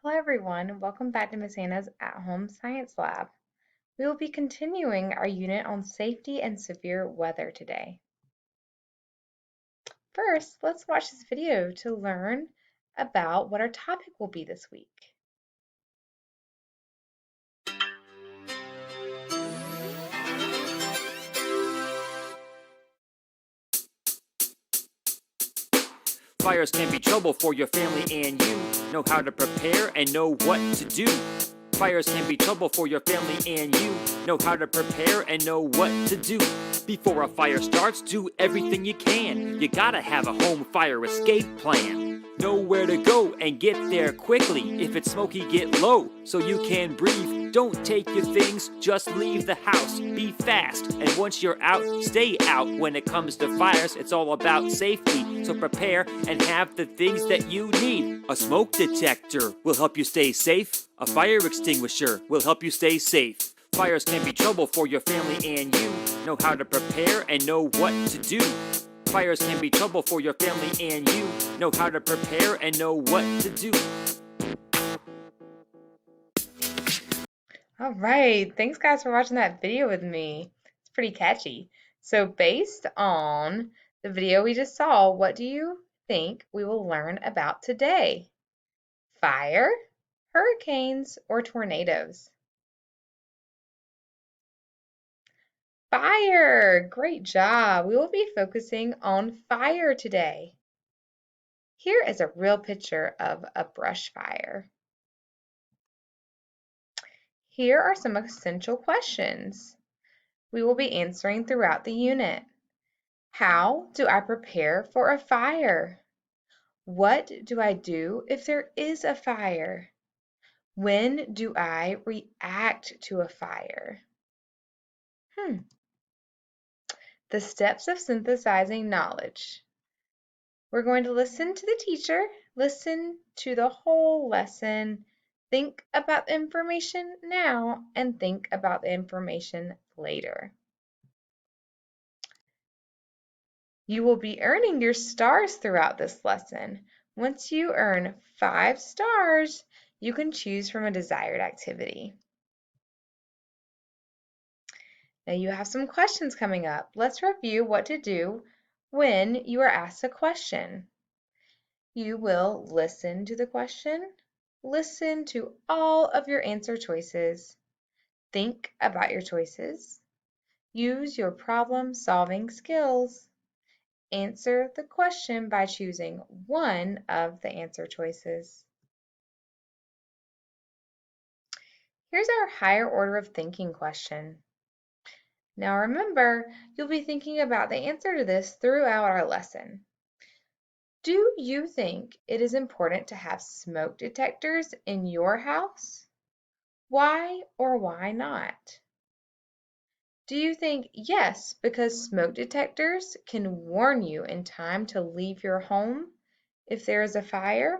Hello everyone, and welcome back to Miss Anna's at-home science lab. We will be continuing our unit on safety and severe weather today. First, let's watch this video to learn about what our topic will be this week. Fires can be trouble for your family and you. Know how to prepare and know what to do. Fires can be trouble for your family and you. Know how to prepare and know what to do. Before a fire starts, do everything you can. You gotta have a home fire escape plan. Know where to go and get there quickly. If it's smoky, get low so you can breathe. Don't take your things, just leave the house. Be fast, and once you're out, stay out. When it comes to fires, it's all about safety. So prepare and have the things that you need. A smoke detector will help you stay safe. A fire extinguisher will help you stay safe. Fires can be trouble for your family and you. Know how to prepare and know what to do. Fires can be trouble for your family and you. Know how to prepare and know what to do. All right, thanks guys for watching that video with me. It's pretty catchy. So based on the video we just saw, what do you think we will learn about today? Fire, hurricanes, or tornadoes? Fire! Great job! We will be focusing on fire today. Here is a real picture of a brush fire. Here are some essential questions we will be answering throughout the unit. How do I prepare for a fire? What do I do if there is a fire? When do I react to a fire? The steps of synthesizing knowledge. We're going to listen to the teacher, listen to the whole lesson, think about the information now, and think about the information later. You will be earning your stars throughout this lesson. Once you earn 5 stars, you can choose from a desired activity. Now you have some questions coming up. Let's review what to do when you are asked a question. You will listen to the question, listen to all of your answer choices, think about your choices, use your problem-solving skills, answer the question by choosing one of the answer choices. Here's our higher order of thinking question. Now remember, you'll be thinking about the answer to this throughout our lesson. Do you think it is important to have smoke detectors in your house? Why or why not? Do you think yes, because smoke detectors can warn you in time to leave your home if there is a fire?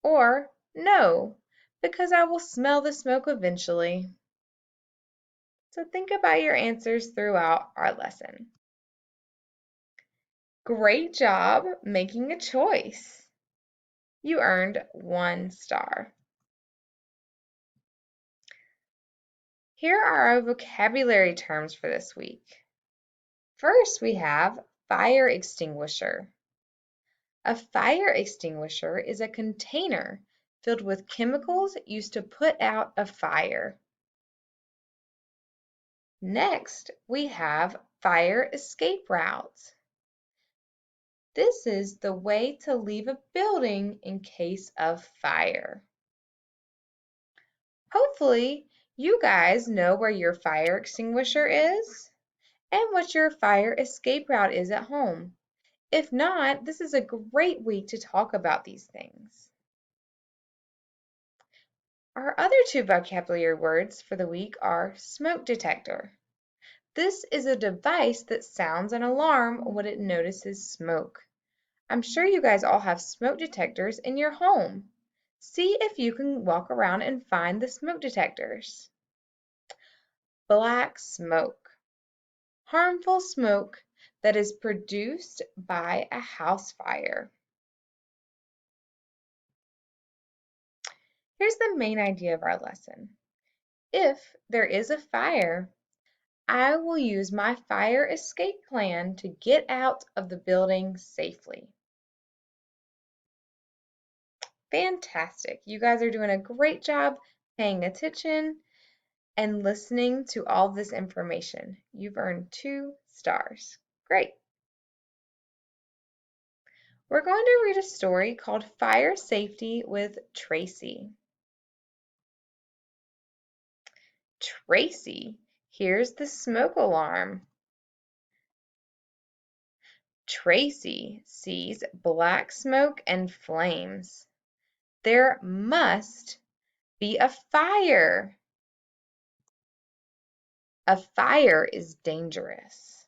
Or no, because I will smell the smoke eventually. So think about your answers throughout our lesson. Great job making a choice. You earned 1 star. Here are our vocabulary terms for this week. First, we have fire extinguisher. A fire extinguisher is a container filled with chemicals used to put out a fire. Next, we have fire escape route. This is the way to leave a building in case of fire. Hopefully, you guys know where your fire extinguisher is and what your fire escape route is at home. If not, this is a great week to talk about these things. Our other 2 vocabulary words for the week are smoke detector. This is a device that sounds an alarm when it notices smoke. I'm sure you guys all have smoke detectors in your home. See if you can walk around and find the smoke detectors. Black smoke. Harmful smoke that is produced by a house fire. Here's the main idea of our lesson. If there is a fire, I will use my fire escape plan to get out of the building safely. Fantastic. You guys are doing a great job paying attention and listening to all this information. You've earned 2 stars. Great. We're going to read a story called Fire Safety with Tracy. Tracy hears the smoke alarm. Tracy sees black smoke and flames. There must be a fire. A fire is dangerous.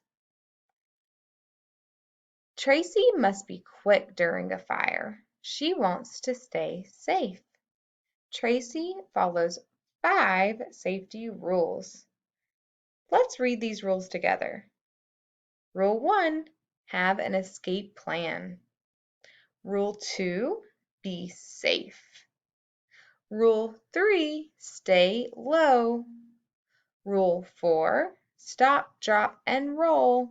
Tracy must be quick during a fire. She wants to stay safe. Tracy follows 5 safety rules. Let's read these rules together. Rule 1, have an escape plan. Rule 2, be safe. Rule 3, stay low. Rule 4, stop, drop, and roll.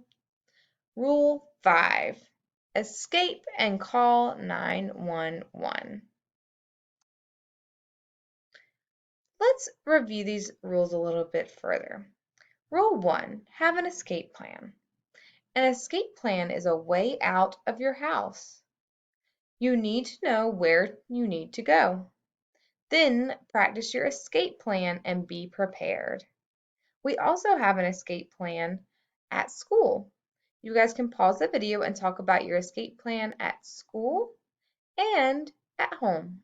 Rule 5, escape and call 911. Let's review these rules a little bit further. Rule 1, have an escape plan. An escape plan is a way out of your house. You need to know where you need to go. Then practice your escape plan and be prepared. We also have an escape plan at school. You guys can pause the video and talk about your escape plan at school and at home.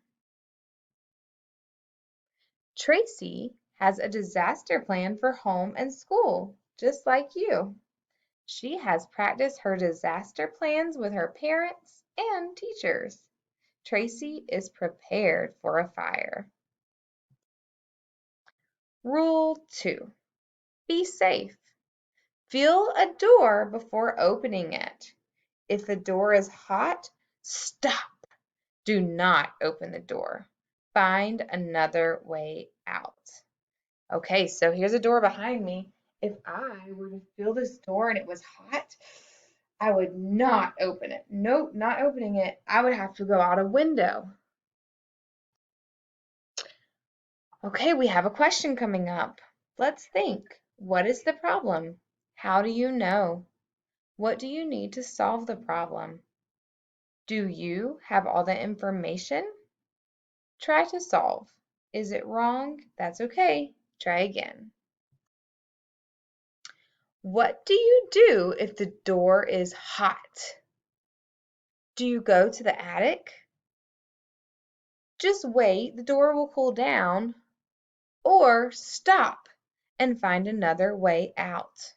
Tracy has a disaster plan for home and school, just like you. She has practiced her disaster plans with her parents and teachers. Tracy is prepared for a fire. Rule 2, be safe. Feel a door before opening it. If the door is hot, stop. Do not open the door. Find another way out. Okay, so here's a door behind me. If I were to feel this door and it was hot, I would not open it. Nope, not opening it. I would have to go out a window. Okay, we have a question coming up. Let's think. What is the problem? How do you know? What do you need to solve the problem? Do you have all the information? Try to solve. Is it wrong? That's okay. Try again. What do you do if the door is hot? Do you go to the attic? Just wait, the door will cool down. Or stop and find another way out.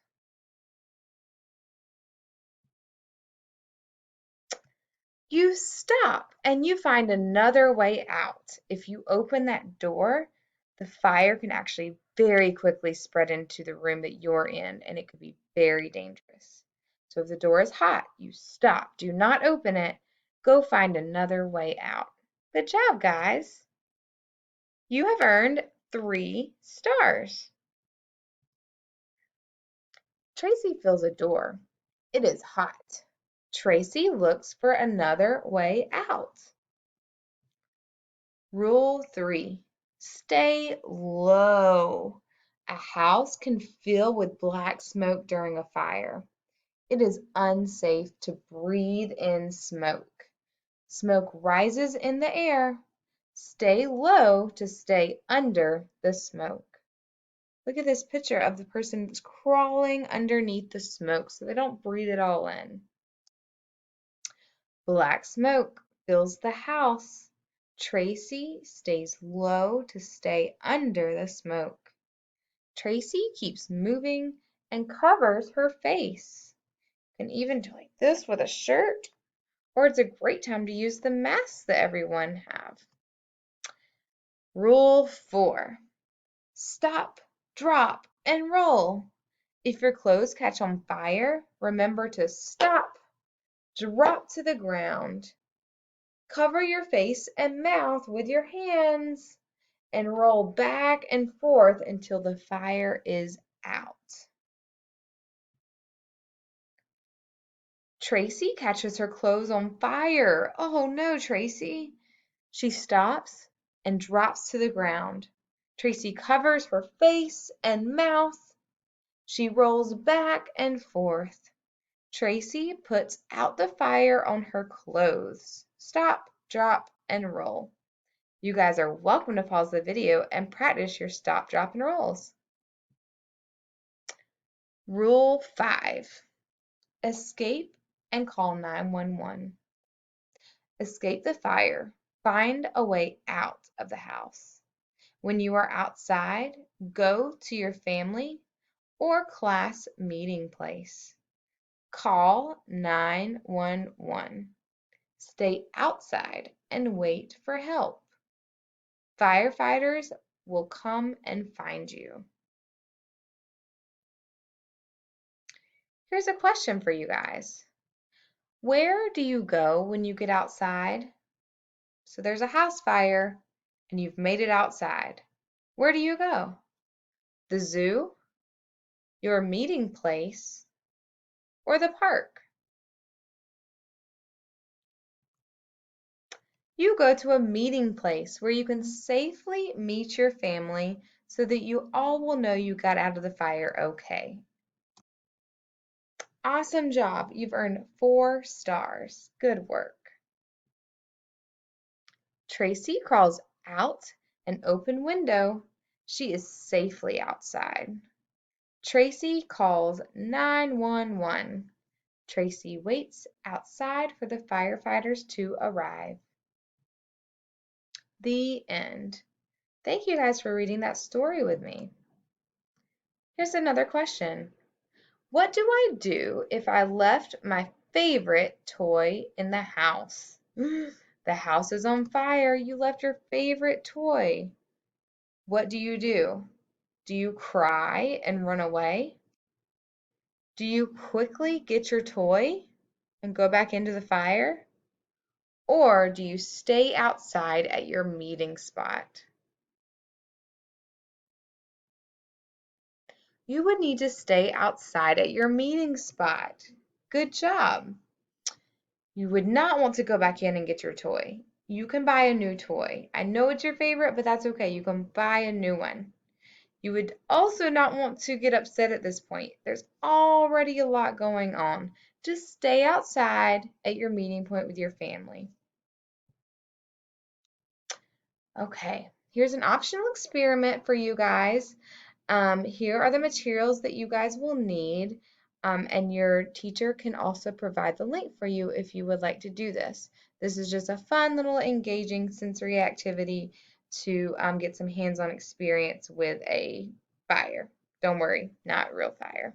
You stop and you find another way out. If you open that door, the fire can actually very quickly spread into the room that you're in, and it could be very dangerous. So if the door is hot, you stop. Do not open it. Go find another way out. Good job, guys. You have earned 3 stars. Tracy fills a door. It is hot. Tracy looks for another way out. Rule 3, stay low. A house can fill with black smoke during a fire. It is unsafe to breathe in smoke. Smoke rises in the air. Stay low to stay under the smoke. Look at this picture of the person that's crawling underneath the smoke so they don't breathe it all in. Black smoke fills the house. Tracy stays low to stay under the smoke. Tracy keeps moving and covers her face. You can even do like this with a shirt, or it's a great time to use the masks that everyone have. Rule 4, stop, drop, and roll. If your clothes catch on fire, remember to stop, drop to the ground. Cover your face and mouth with your hands. and roll back and forth until the fire is out. Tracy catches her clothes on fire. Oh no, Tracy. She stops and drops to the ground. Tracy covers her face and mouth. She rolls back and forth. Tracy puts out the fire on her clothes. Stop, drop, and roll. You guys are welcome to pause the video and practice your stop, drop, and rolls. Rule 5. Escape and call 911. Escape the fire. Find a way out of the house. When you are outside, go to your family or class meeting place. Call 911. Stay outside and wait for help. Firefighters will come and find you. Here's a question for you guys. Where do you go when you get outside? So there's a house fire and you've made it outside. Where do you go? The zoo, your meeting place, or the park? You go to a meeting place where you can safely meet your family so that you all will know you got out of the fire okay. Awesome job. You've earned 4 stars. Good work. Tracy crawls out an open window. She is safely outside. Tracy calls 911. Tracy waits outside for the firefighters to arrive. The end. Thank you guys for reading that story with me. Here's another question. What do I do if I left my favorite toy in the house? The house is on fire. You left your favorite toy. What do you do? Do you cry and run away? Do you quickly get your toy and go back into the fire? Or do you stay outside at your meeting spot? You would need to stay outside at your meeting spot. Good job. You would not want to go back in and get your toy. You can buy a new toy. I know it's your favorite, but that's okay. You can buy a new one. You would also not want to get upset at this point. There's already a lot going on. Just stay outside at your meeting point with your family. Okay, here's an optional experiment for you guys. Here are the materials that you guys will need, and your teacher can also provide the link for you if you would like to do this. This is just a fun little engaging sensory activity to get some hands-on experience with a fire. Don't worry, not real fire.